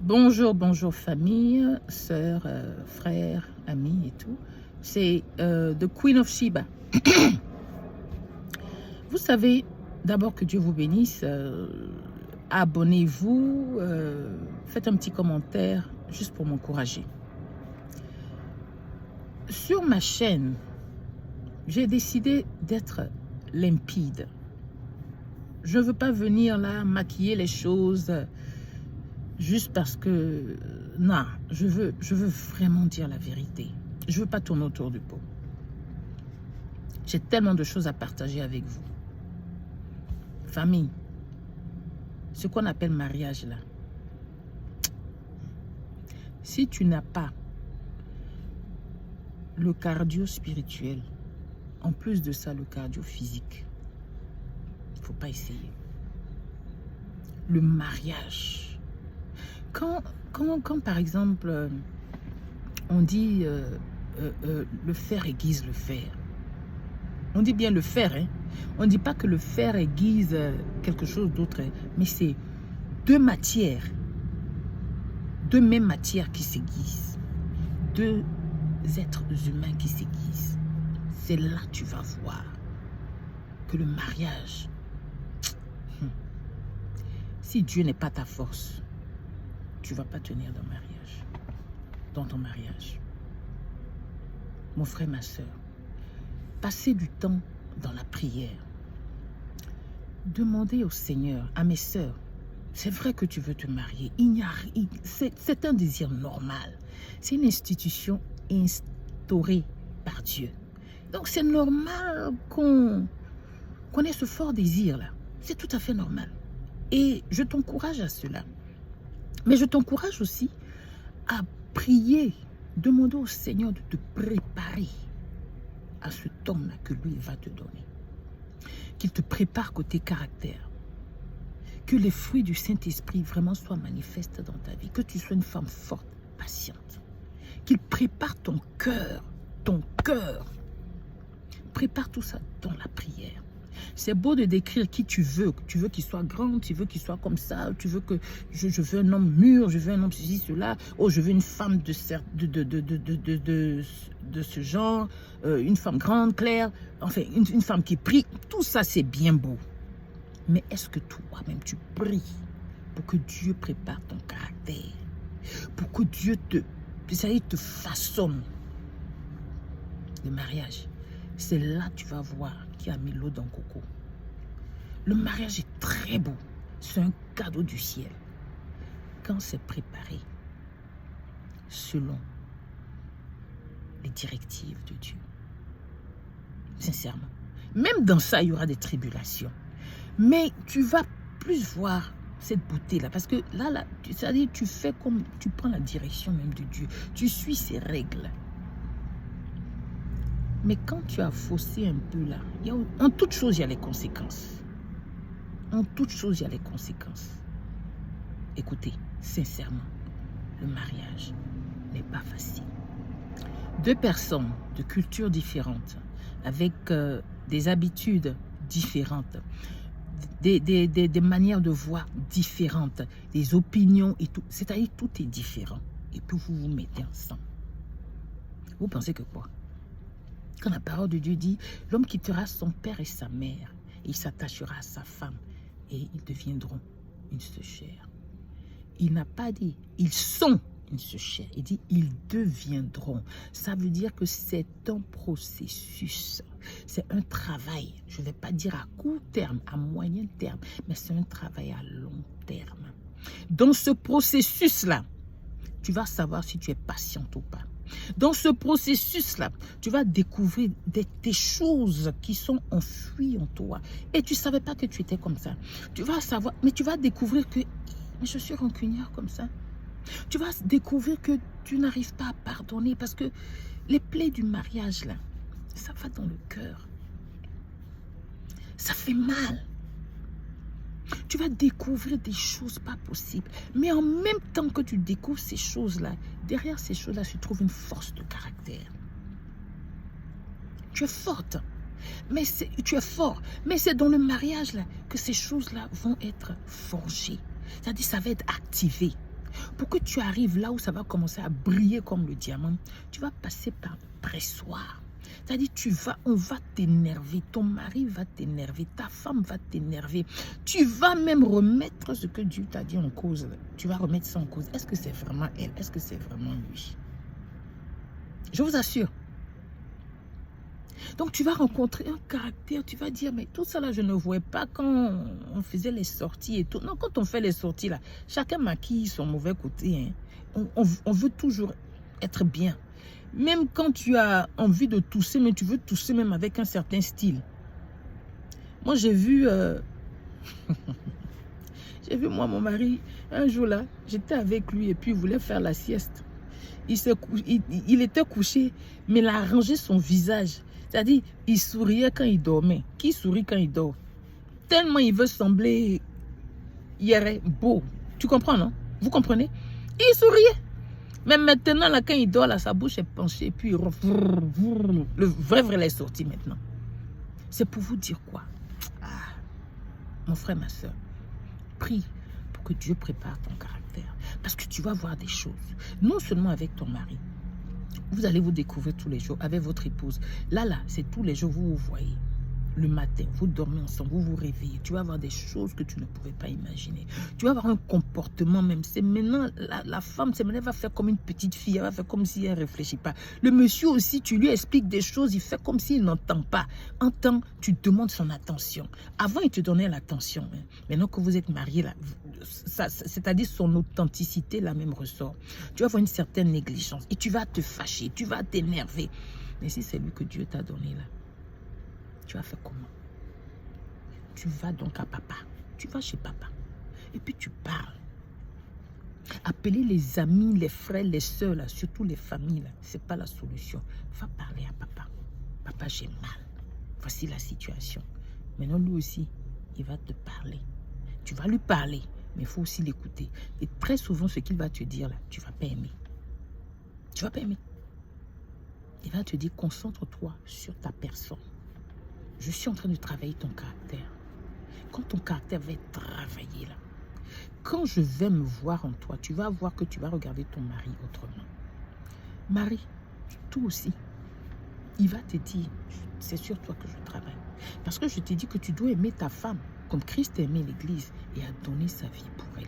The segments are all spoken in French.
Bonjour, bonjour famille, sœurs, frères, amis et tout. C'est The Queen of Sheba. Vous savez, d'abord que Dieu vous bénisse. Abonnez-vous, faites un petit commentaire juste pour m'encourager. Sur ma chaîne, j'ai décidé d'être limpide. Je ne veux pas venir là maquiller les choses juste parce que... non, je veux vraiment dire la vérité. Je ne veux pas tourner autour du pot. J'ai tellement de choses à partager avec vous. Famille, ce qu'on appelle mariage là. Si tu n'as pas le cardio spirituel, en plus de ça, le cardio physique, il ne faut pas essayer. Le mariage. Quand par exemple, on dit le fer aiguise le fer. On dit bien le fer, hein. On ne dit pas que le fer aiguise quelque chose d'autre, hein, mais c'est deux matières, deux mêmes matières qui s'aiguisent, deux êtres humains qui s'aiguisent. C'est là que tu vas voir que le mariage, si Dieu n'est pas ta force, tu ne vas pas tenir dans ton mariage. Mon frère, ma soeur, passez du temps dans la prière. Demandez au Seigneur, à mes soeurs, c'est vrai que tu veux te marier. C'est un désir normal. C'est une institution instaurée par Dieu. Donc c'est normal qu'on ait ce fort désir-là. C'est tout à fait normal. Et je t'encourage à cela. Mais je t'encourage aussi à prier, demander au Seigneur de te préparer à ce temps-là que lui va te donner. Qu'il te prépare côté caractère. Que les fruits du Saint-Esprit vraiment soient manifestes dans ta vie. Que tu sois une femme forte, patiente. Qu'il prépare ton cœur. Ton cœur. Prépare tout ça dans la prière. C'est beau de décrire qui tu veux. Tu veux qu'il soit grand, tu veux qu'il soit comme ça. Tu veux que je veux un homme mûr, je veux un homme ceci, cela. Oh, je veux une femme de ce genre. Une femme grande, claire. Enfin, une femme qui prie. Tout ça, c'est bien beau. Mais est-ce que toi-même, tu pries pour que Dieu prépare ton caractère? Pour que Dieu te façonne. Le mariage, c'est là que tu vas voir qui a mis l'eau dans le coco. Le mariage est très beau. C'est un cadeau du ciel. Quand c'est préparé selon les directives de Dieu. Sincèrement. Même dans ça, il y aura des tribulations. Mais tu vas plus voir cette beauté-là. Parce que là, c'est-à-dire tu fais comme tu prends la direction même de Dieu. Tu suis ses règles. Mais quand tu as faussé un peu là, en toute chose, il y a les conséquences. En toute chose, il y a les conséquences. Écoutez, sincèrement, le mariage n'est pas facile. Deux personnes de cultures différentes, avec des habitudes différentes, des manières de voir différentes, des opinions et tout. C'est-à-dire tout est différent. Et puis vous vous mettez ensemble. Vous pensez que quoi? Quand la parole de Dieu dit, l'homme quittera son père et sa mère, et il s'attachera à sa femme, et ils deviendront une seule chair. Il n'a pas dit, ils sont une seule chair. Il dit, ils deviendront. Ça veut dire que c'est un processus. C'est un travail. Je ne vais pas dire à court terme, à moyen terme, mais c'est un travail à long terme. Dans ce processus-là, tu vas savoir si tu es patiente ou pas. Dans ce processus-là, tu vas découvrir des choses qui sont enfouies en toi. Et tu ne savais pas que tu étais comme ça. Tu vas savoir, mais tu vas découvrir que je suis rancunière comme ça. Tu vas découvrir que tu n'arrives pas à pardonner parce que les plaies du mariage, là, ça va dans le cœur. Ça fait mal. Tu vas découvrir des choses pas possibles. Mais en même temps que tu découvres ces choses-là, derrière ces choses-là se trouve une force de caractère. Tu es forte. Mais tu es fort. Mais c'est dans le mariage là que ces choses-là vont être forgées. C'est-à-dire ça va être activé. Pour que tu arrives là où ça va commencer à briller comme le diamant, tu vas passer par le pressoir. C'est-à-dire, on va t'énerver, ton mari va t'énerver, ta femme va t'énerver. Tu vas même remettre ce que Dieu t'a dit en cause. Tu vas remettre ça en cause. Est-ce que c'est vraiment elle? Est-ce que c'est vraiment lui? Je vous assure. Donc, tu vas rencontrer un caractère, tu vas dire, mais tout ça là, je ne voyais pas quand on faisait les sorties et tout. Non, quand on fait les sorties là, chacun maquille son mauvais côté. Hein. On veut toujours être bien. Même quand tu as envie de tousser, mais tu veux tousser même avec un certain style. Moi, j'ai vu... j'ai vu moi, mon mari, un jour là, j'étais avec lui et puis il voulait faire la sieste. Il était couché, mais il a arrangé son visage. C'est-à-dire, il souriait quand il dormait. Qui sourit quand il dort? Tellement il veut sembler beau. Tu comprends, non? Vous comprenez? Il souriait. Mais maintenant, là, quand il dort, là, sa bouche est penchée. Puis, le vrai est sorti maintenant. C'est pour vous dire quoi? Ah, mon frère, ma soeur, prie pour que Dieu prépare ton caractère. Parce que tu vas voir des choses. Non seulement avec ton mari. Vous allez vous découvrir tous les jours avec votre épouse. Là, c'est tous les jours, vous vous voyez. Le matin, vous dormez ensemble, vous vous réveillez. Tu vas avoir des choses que tu ne pouvais pas imaginer. Tu vas avoir un comportement même. C'est maintenant, la femme, elle va faire comme une petite fille. Elle va faire comme si elle ne réfléchit pas. Le monsieur aussi, tu lui expliques des choses, il fait comme s'il n'entend pas. Entend, tu demandes son attention. Avant, il te donnait l'attention. Hein. Maintenant que vous êtes mariés, c'est-à-dire son authenticité, la même ressort. Tu vas avoir une certaine négligence. Et tu vas te fâcher, tu vas t'énerver. Mais si c'est lui que Dieu t'a donné là, tu vas faire comment? Tu vas donc à papa. Tu vas chez papa. Et puis tu parles. Appeler les amis, les frères, les soeurs, là, surtout les familles, ce n'est pas la solution. Va parler à papa. Papa, j'ai mal. Voici la situation. Maintenant, lui aussi, il va te parler. Tu vas lui parler, mais il faut aussi l'écouter. Et très souvent, ce qu'il va te dire, là, tu ne vas pas aimer. Tu ne vas pas aimer. Il va te dire, concentre-toi sur ta personne. Je suis en train de travailler ton caractère. Quand ton caractère va être travaillé là, quand je vais me voir en toi, tu vas voir que tu vas regarder ton mari autrement. Marie, toi aussi, il va te dire, c'est sur toi que je travaille. Parce que je t'ai dit que tu dois aimer ta femme, comme Christ a aimé l'Église et a donné sa vie pour elle.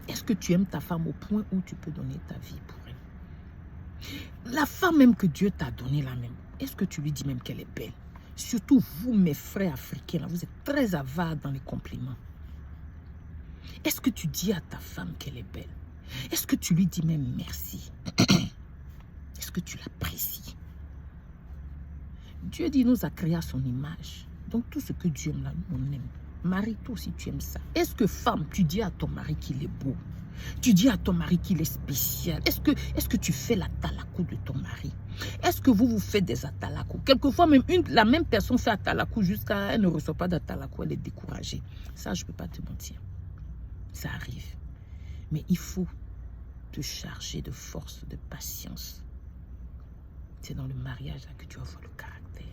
Est-ce que tu aimes ta femme au point où tu peux donner ta vie pour elle? La femme même que Dieu t'a donnée là même, est-ce que tu lui dis même qu'elle est belle? Surtout vous, mes frères africains, là, vous êtes très avares dans les compliments. Est-ce que tu dis à ta femme qu'elle est belle? Est-ce que tu lui dis même merci? Est-ce que tu l'apprécies? Dieu dit, nous a créé à son image. Donc tout ce que Dieu aime là, on aime. Marie, toi aussi tu aimes ça. Est-ce que femme, tu dis à ton mari qu'il est beau? Tu dis à ton mari qu'il est spécial. Est-ce que tu fais la talakou de ton mari? Est-ce que vous faites des atalakou? Quelquefois, même la même personne fait atalakou jusqu'à elle ne reçoit pas d'atalakou, elle est découragée. Ça, je ne peux pas te mentir. Ça arrive. Mais il faut te charger de force, de patience. C'est dans le mariage là que tu vas voir le caractère.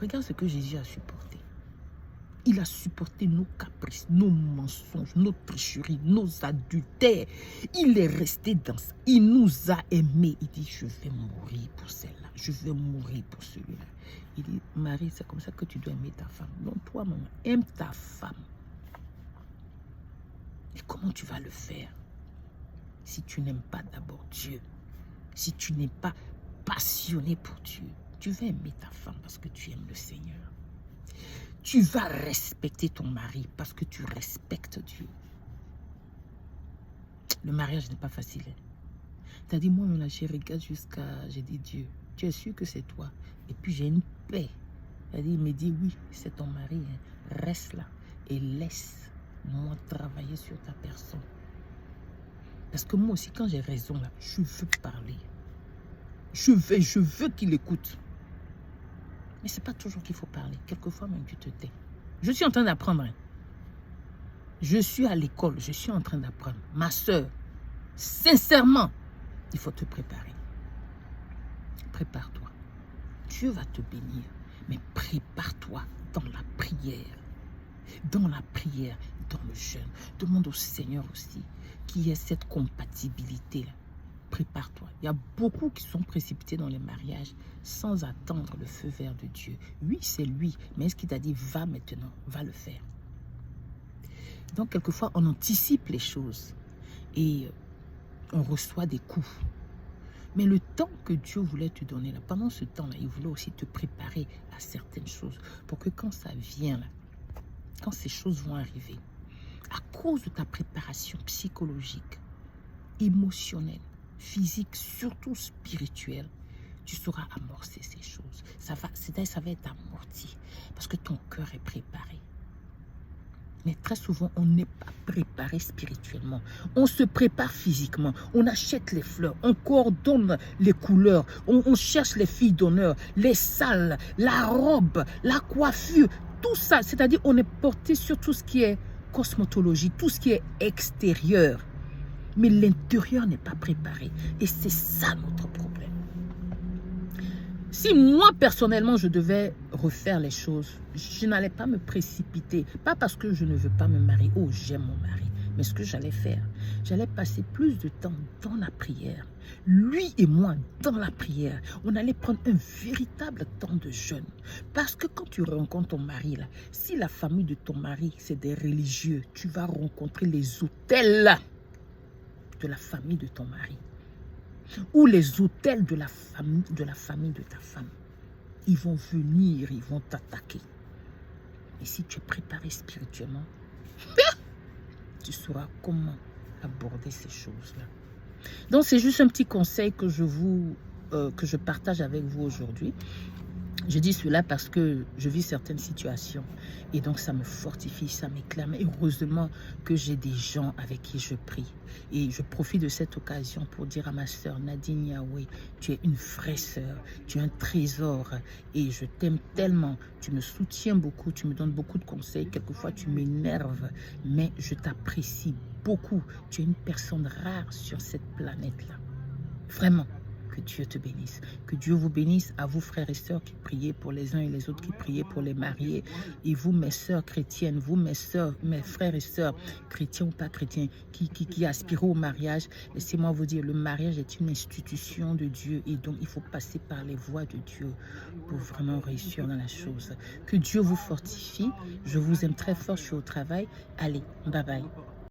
Regarde ce que Jésus a supporté. Il a supporté nos caprices, nos mensonges, nos tricheries, nos adultères. Il est resté dans ça. Il nous a aimés. Il dit, je vais mourir pour celle-là. Je vais mourir pour celui-là. Il dit, Marie, c'est comme ça que tu dois aimer ta femme. Non, toi, maman, aime ta femme. Et comment tu vas le faire si tu n'aimes pas d'abord Dieu? Si tu n'es pas passionné pour Dieu, tu vas aimer ta femme parce que tu aimes le Seigneur. Tu vas respecter ton mari parce que tu respectes Dieu. Le mariage n'est pas facile. Tu as dit, moi, là, je regarde jusqu'à... J'ai dit, Dieu, tu es sûr que c'est toi? Et puis, j'ai une paix. Il me dit, oui, c'est ton mari. Hein. Reste là et laisse-moi travailler sur ta personne. Parce que moi aussi, quand j'ai raison, là, je veux parler. Je veux qu'il écoute. Mais ce n'est pas toujours qu'il faut parler. Quelquefois, même, tu te tais. Je suis en train d'apprendre. Hein. Je suis à l'école. Je suis en train d'apprendre. Ma soeur, sincèrement, il faut te préparer. Prépare-toi. Dieu va te bénir. Mais prépare-toi dans la prière. Dans la prière, dans le jeûne. Demande au Seigneur aussi qu'il y ait cette compatibilité-là, prépare-toi. Il y a beaucoup qui sont précipités dans les mariages sans attendre le feu vert de Dieu. Oui, c'est lui, mais est-ce qu'il t'a dit, va maintenant, va le faire? Donc, quelquefois, on anticipe les choses et on reçoit des coups. Mais le temps que Dieu voulait te donner, là, pendant ce temps-là, il voulait aussi te préparer à certaines choses pour que quand ça vient, là, quand ces choses vont arriver, à cause de ta préparation psychologique, émotionnelle, physique, surtout spirituelle, tu sauras amorcer ces choses. Ça va être amorti parce que ton cœur est préparé. Mais très souvent, on n'est pas préparé spirituellement. On se prépare physiquement. On achète les fleurs. On coordonne les couleurs. On cherche les filles d'honneur, les salles, la robe, la coiffure. Tout ça, c'est-à-dire on est porté sur tout ce qui est cosmétologie, tout ce qui est extérieur. Mais l'intérieur n'est pas préparé. Et c'est ça notre problème. Si moi, personnellement, je devais refaire les choses, je n'allais pas me précipiter. Pas parce que je ne veux pas me marier. Oh, j'aime mon mari. Mais ce que j'allais faire, j'allais passer plus de temps dans la prière. Lui et moi, dans la prière. On allait prendre un véritable temps de jeûne. Parce que quand tu rencontres ton mari, là, si la famille de ton mari, c'est des religieux, tu vas rencontrer les autels de la famille de ton mari. Ou les autels de la famille de ta femme. Ils vont venir, ils vont t'attaquer. Et si tu es préparé spirituellement, tu sauras comment aborder ces choses-là. Donc, c'est juste un petit conseil que je partage avec vous aujourd'hui. Je dis cela parce que je vis certaines situations et donc ça me fortifie, ça m'éclaire. Mais heureusement que j'ai des gens avec qui je prie. Et je profite de cette occasion pour dire à ma sœur Nadine Yahweh, tu es une vraie sœur, tu es un trésor et je t'aime tellement. Tu me soutiens beaucoup, tu me donnes beaucoup de conseils. Quelquefois tu m'énerves, mais je t'apprécie beaucoup. Tu es une personne rare sur cette planète-là. Vraiment. Que Dieu te bénisse. Que Dieu vous bénisse à vous, frères et sœurs, qui priez pour les uns et les autres, qui priez pour les mariés. Et vous, mes sœurs chrétiennes, vous, mes sœurs, mes frères et sœurs, chrétiens ou pas chrétiens, qui aspirent au mariage. Laissez-moi vous dire, le mariage est une institution de Dieu. Et donc, il faut passer par les voies de Dieu pour vraiment réussir dans la chose. Que Dieu vous fortifie. Je vous aime très fort, je suis au travail. Allez, bye bye.